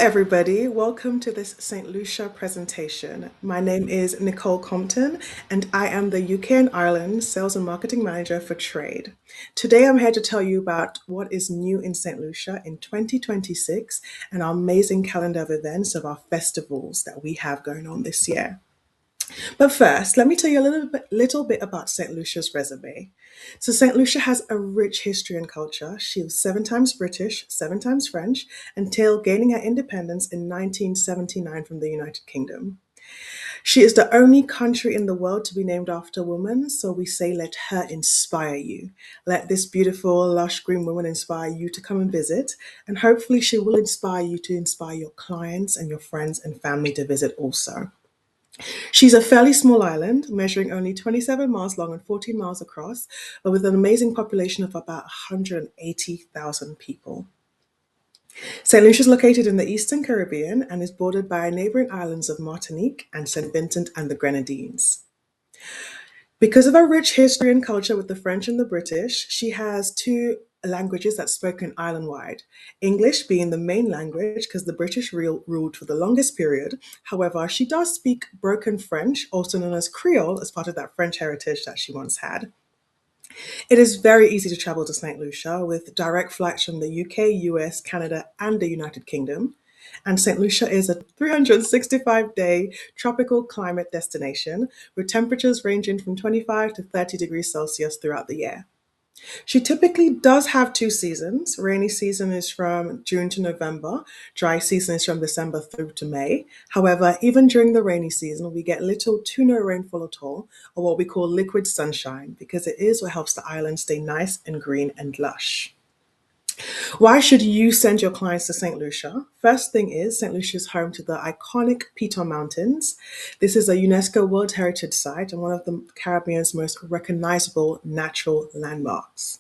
everybody. Welcome to this St. Lucia presentation. My name is Nicole Compton, and I am the UK and Ireland Sales and Marketing Manager for Trade. Today, I'm here to tell you about what is new in St. Lucia in 2026 and our amazing calendar of events of our festivals that we have going on this year. But first, let me tell you a little bit about St. Lucia's resume. So, St. Lucia has a rich history and culture. She was seven times British, seven times French, until gaining her independence in 1979 from the United Kingdom. She is the only country in the world to be named after a woman, so we say, let her inspire you. Let this beautiful, lush green woman inspire you to come and visit, and hopefully, she will inspire you to inspire your clients and your friends and family to visit also. She's a fairly small island, measuring only 27 miles long and 14 miles across, but with an amazing population of about 180,000 people. St. Lucia is located in the Eastern Caribbean and is bordered by neighboring islands of Martinique and St. Vincent and the Grenadines. Because of her rich history and culture with the French and the British, she has two languages that's spoken island-wide. English being the main language because the British ruled for the longest period. However, she does speak broken French, also known as Creole, as part of that French heritage that she once had. It is very easy to travel to St. Lucia with direct flights from the UK, US, Canada, and the United Kingdom. And St. Lucia is a 365-day tropical climate destination with temperatures ranging from 25 to 30 degrees Celsius throughout the year. She typically does have two seasons. Rainy season is from June to November. Dry season is from December through to May. However, even during the rainy season, we get little to no rainfall at all, or what we call liquid sunshine, because it is what helps the island stay nice and green and lush. Why should you send your clients to St. Lucia? First thing is, St. Lucia is home to the iconic Piton Mountains. This is a UNESCO World Heritage Site and one of the Caribbean's most recognizable natural landmarks.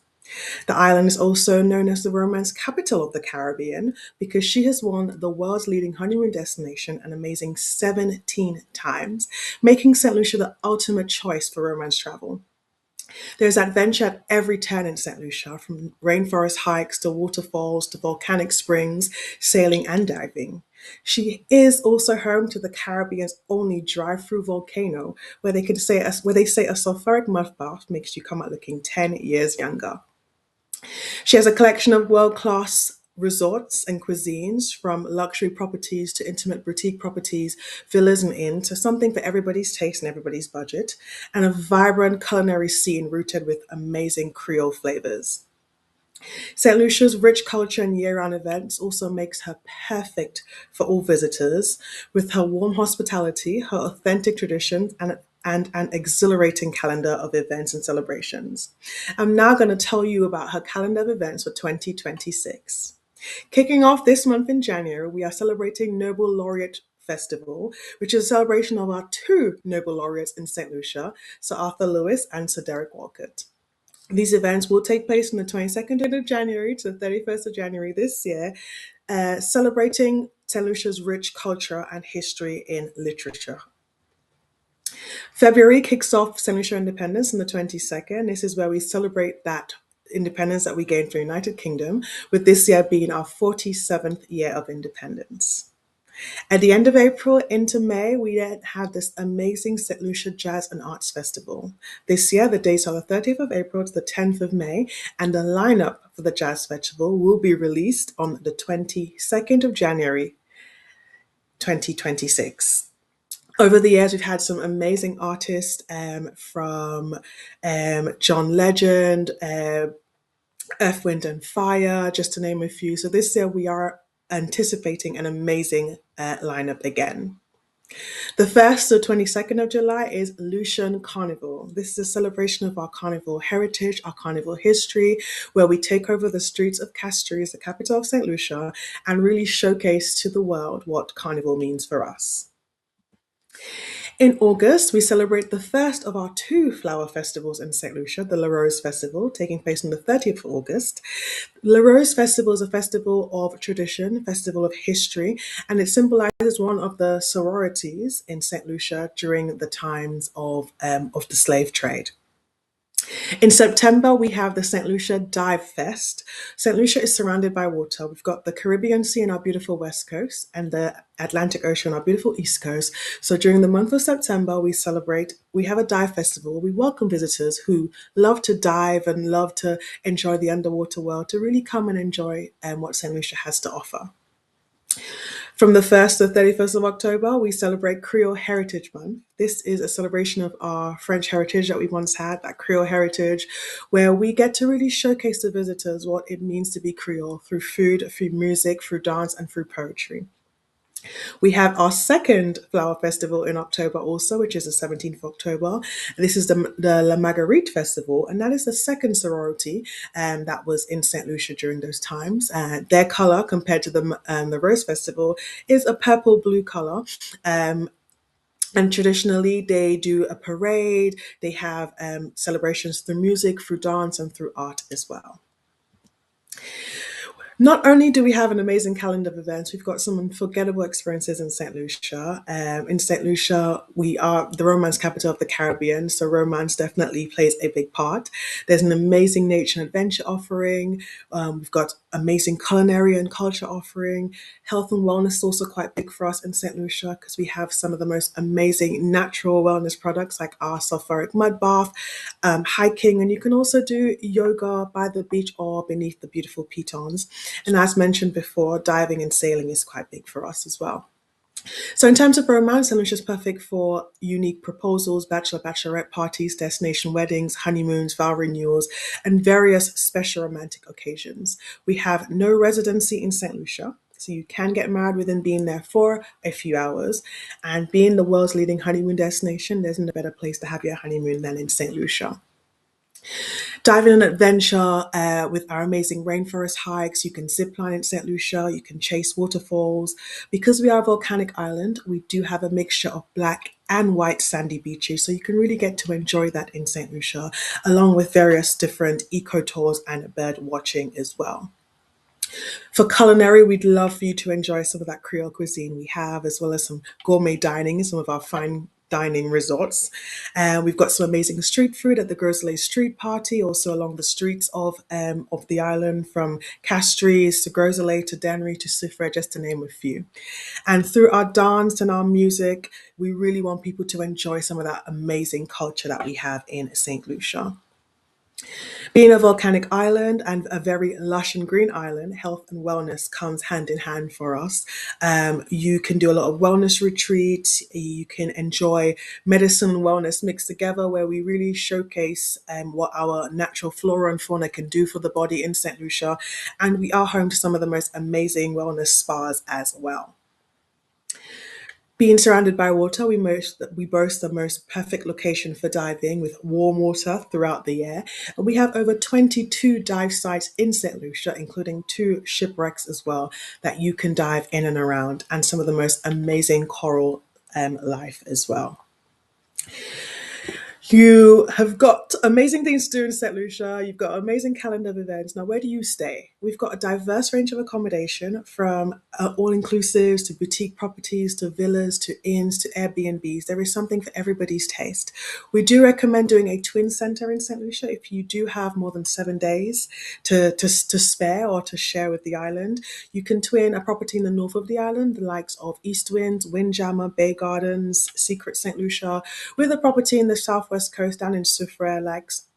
The island is also known as the romance capital of the Caribbean because she has won the world's leading honeymoon destination an amazing 17 times, making St. Lucia the ultimate choice for romance travel. There's adventure at every turn in St. Lucia, from rainforest hikes to waterfalls to volcanic springs, sailing and diving. She is also home to the Caribbean's only drive-through volcano, where they say a sulfuric mud bath makes you come out looking 10 years younger. She has a collection of world-class resorts and cuisines, from luxury properties to intimate boutique properties, villas and inns, so something for everybody's taste and everybody's budget, and a vibrant culinary scene rooted with amazing Creole flavors. St. Lucia's rich culture and year-round events also makes her perfect for all visitors, with her warm hospitality, her authentic traditions, and an exhilarating calendar of events and celebrations. I'm now going to tell you about her calendar of events for 2026. Kicking off this month in January, we are celebrating Nobel Laureate Festival, which is a celebration of our two Nobel laureates in St. Lucia, Sir Arthur Lewis and Sir Derek Walcott. These events will take place from the 22nd of January to the 31st of January this year, celebrating St. Lucia's rich culture and history in literature. February kicks off St. Lucia Independence on the 22nd. This is where we celebrate that independence that we gained from the United Kingdom, with this year being our 47th year of independence. At the end of April into May, we then have this amazing St. Lucia Jazz and Arts Festival. This year, the dates are the 30th of April to the 10th of May, and the lineup for the Jazz Festival will be released on the 22nd of January, 2026. Over the years, we've had some amazing artists from John Legend, Earth, Wind and Fire, just to name a few. So this year we are anticipating an amazing lineup again. The 1st to 22nd of July is Lucian Carnival. This is a celebration of our carnival heritage, our carnival history, where we take over the streets of Castries, the capital of St. Lucia, and really showcase to the world what carnival means for us. In August, we celebrate the first of our two flower festivals in St. Lucia, the La Rose Festival, taking place on the 30th of August. La Rose Festival is a festival of tradition, festival of history, and it symbolizes one of the sororities in St. Lucia during the times of the slave trade. In September, we have the St. Lucia Dive Fest. St. Lucia is surrounded by water. We've got the Caribbean Sea on our beautiful west coast and the Atlantic Ocean on our beautiful east coast. So during the month of September, we have a dive festival. We welcome visitors who love to dive and love to enjoy the underwater world to really come and enjoy what St. Lucia has to offer. From the 1st to 31st of October, we celebrate Creole Heritage Month. This is a celebration of our French heritage that we once had, that Creole heritage, where we get to really showcase to visitors what it means to be Creole through food, through music, through dance, and through poetry. We have our second flower festival in October also, which is the 17th of October. This is the La Marguerite Festival, and that is the second sorority that was in St. Lucia during those times. Their color compared to the Rose Festival is a purple blue color. Um, and traditionally, they do a parade, they have celebrations through music, through dance, and through art as well. Not only do we have an amazing calendar of events, we've got some unforgettable experiences in St. Lucia. In St. Lucia, we are the romance capital of the Caribbean, so romance definitely plays a big part. There's an amazing nature and adventure offering. We've got amazing culinary and culture offering. Health and wellness is also quite big for us in St. Lucia because we have some of the most amazing natural wellness products like our sulfuric mud bath, hiking, and you can also do yoga by the beach or beneath the beautiful pitons. And as mentioned before, diving and sailing is quite big for us as well. So in terms of romance, St. Lucia is perfect for unique proposals, bachelor, bachelorette parties, destination weddings, honeymoons, vow renewals, and various special romantic occasions. We have no residency in St. Lucia. So you can get married within being there for a few hours. And being the world's leading honeymoon destination, there's no better place to have your honeymoon than in St. Lucia. Dive in an adventure with our amazing rainforest hikes. You can zip line in St. Lucia, you can chase waterfalls. Because we are a volcanic island, we do have a mixture of black and white sandy beaches, so you can really get to enjoy that in St. Lucia, along with various different eco tours and bird watching as well. For culinary, we'd love for you to enjoy some of that Creole cuisine we have, as well as some gourmet dining in some of our fine dining resorts. We've got some amazing street food at the Grosley Street Party, also along the streets of the island, from Castries to Grosley to Dennery to Soufrière, just to name a few. And through our dance and our music, we really want people to enjoy some of that amazing culture that we have in St. Lucia. Being a volcanic island and a very lush and green island, health and wellness comes hand in hand for us. You can do a lot of wellness retreats. You can enjoy medicine and wellness mixed together, where we really showcase what our natural flora and fauna can do for the body in St. Lucia. And we are home to some of the most amazing wellness spas as well. Being surrounded by water, we boast the most perfect location for diving with warm water throughout the year. And we have over 22 dive sites in St. Lucia, including two shipwrecks as well, that you can dive in and around, and some of the most amazing coral life as well. You have got amazing things to do in St. Lucia. You've got an amazing calendar of events. Now, where do you stay? We've got a diverse range of accommodation, from all inclusives to boutique properties to villas to inns to Airbnbs. There is something for everybody's taste. We do recommend doing a twin center in St. Lucia if you do have more than 7 days to spare or to share with the island. You can twin a property in the north of the island, the likes of East Winds, Windjammer, Bay Gardens, Secret St. Lucia, with a property in the southwest coast down in Soufrière,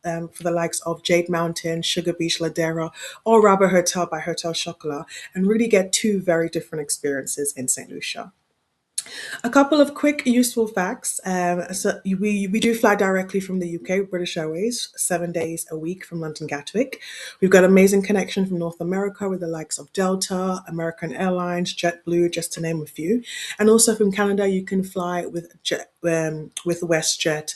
for the likes of Jade Mountain, Sugar Beach, Ladera, or Rabba Hotel by Hotel Chocolat, and really get two very different experiences in St. Lucia. A couple of quick useful facts. We do fly directly from the UK, British Airways, 7 days a week from London Gatwick. We've got amazing connection from North America with the likes of Delta, American Airlines, JetBlue, just to name a few. And also from Canada, you can fly with WestJet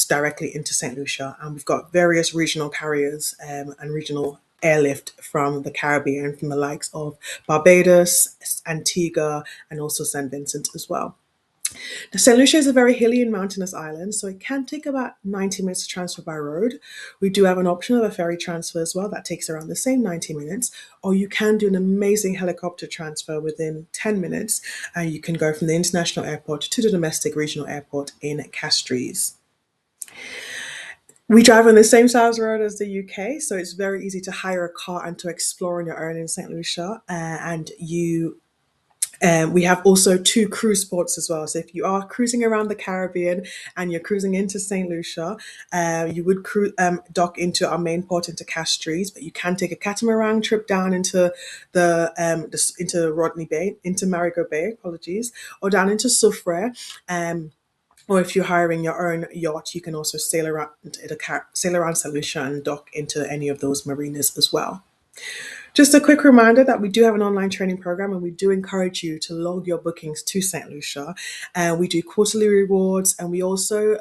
directly into St. Lucia. And we've got various regional carriers and regional airlift from the Caribbean, from the likes of Barbados, Antigua, and also St. Vincent as well. Now, St. Lucia is a very hilly and mountainous island, so it can take about 90 minutes to transfer by road. We do have an option of a ferry transfer as well that takes around the same 90 minutes, or you can do an amazing helicopter transfer within 10 minutes, and you can go from the international airport to the domestic regional airport in Castries. We drive on the same size road as the UK, so it's very easy to hire a car and to explore on your own in St. Lucia. And we have also two cruise ports as well. So if you are cruising around the Caribbean and you're cruising into St. Lucia, you would dock into our main port into Castries, but you can take a catamaran trip down into into Rodney Bay, into Marigot Bay, apologies, or down into Soufrière. Or if you're hiring your own yacht, you can also sail around St. Lucia and dock into any of those marinas as well. Just a quick reminder that we do have an online training program and we do encourage you to log your bookings to St. Lucia. And we do quarterly rewards and we also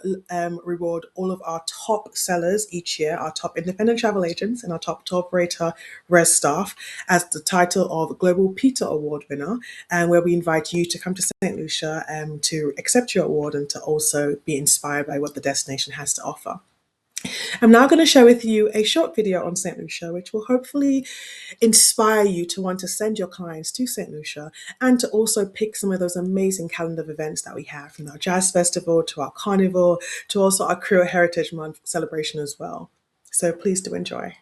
reward all of our top sellers each year, our top independent travel agents and our top tour operator res staff as the title of Global Peter Award winner, and where we invite you to come to St. Lucia to accept your award and to also be inspired by what the destination has to offer. I'm now going to share with you a short video on St. Lucia, which will hopefully inspire you to want to send your clients to St. Lucia and to also pick some of those amazing calendar of events that we have, from our jazz festival to our carnival to also our Creole Heritage Month celebration as well. So please do enjoy.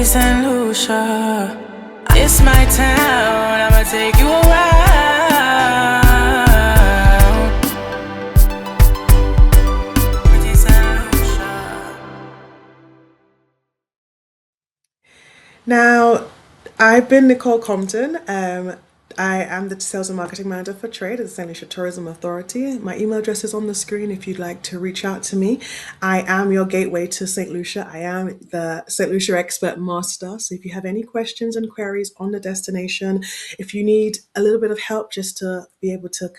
St. Lucia, it's my town, I'ma take you around. Pretty St. Lucia. Now, I've been Nicole Compton. I am the Sales and Marketing Manager for Trade at the St. Lucia Tourism Authority. My email address is on the screen if you'd like to reach out to me. I am your gateway to St. Lucia. I am the St. Lucia Expert Master. So if you have any questions and queries on the destination, if you need a little bit of help just to be able to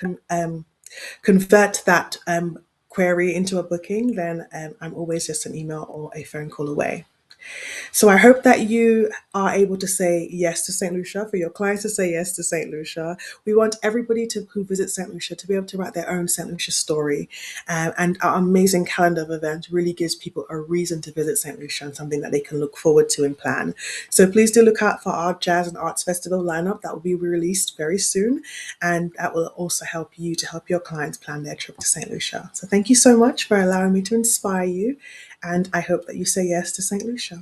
convert that query into a booking, then I'm always just an email or a phone call away. So I hope that you are able to say yes to St. Lucia, for your clients to say yes to St. Lucia. We want everybody who visits St. Lucia to be able to write their own St. Lucia story. And our amazing calendar of events really gives people a reason to visit St. Lucia and something that they can look forward to and plan. So please do look out for our Jazz and Arts Festival lineup that will be released very soon. And that will also help you to help your clients plan their trip to St. Lucia. So thank you so much for allowing me to inspire you. And I hope that you say yes to St. Lucia.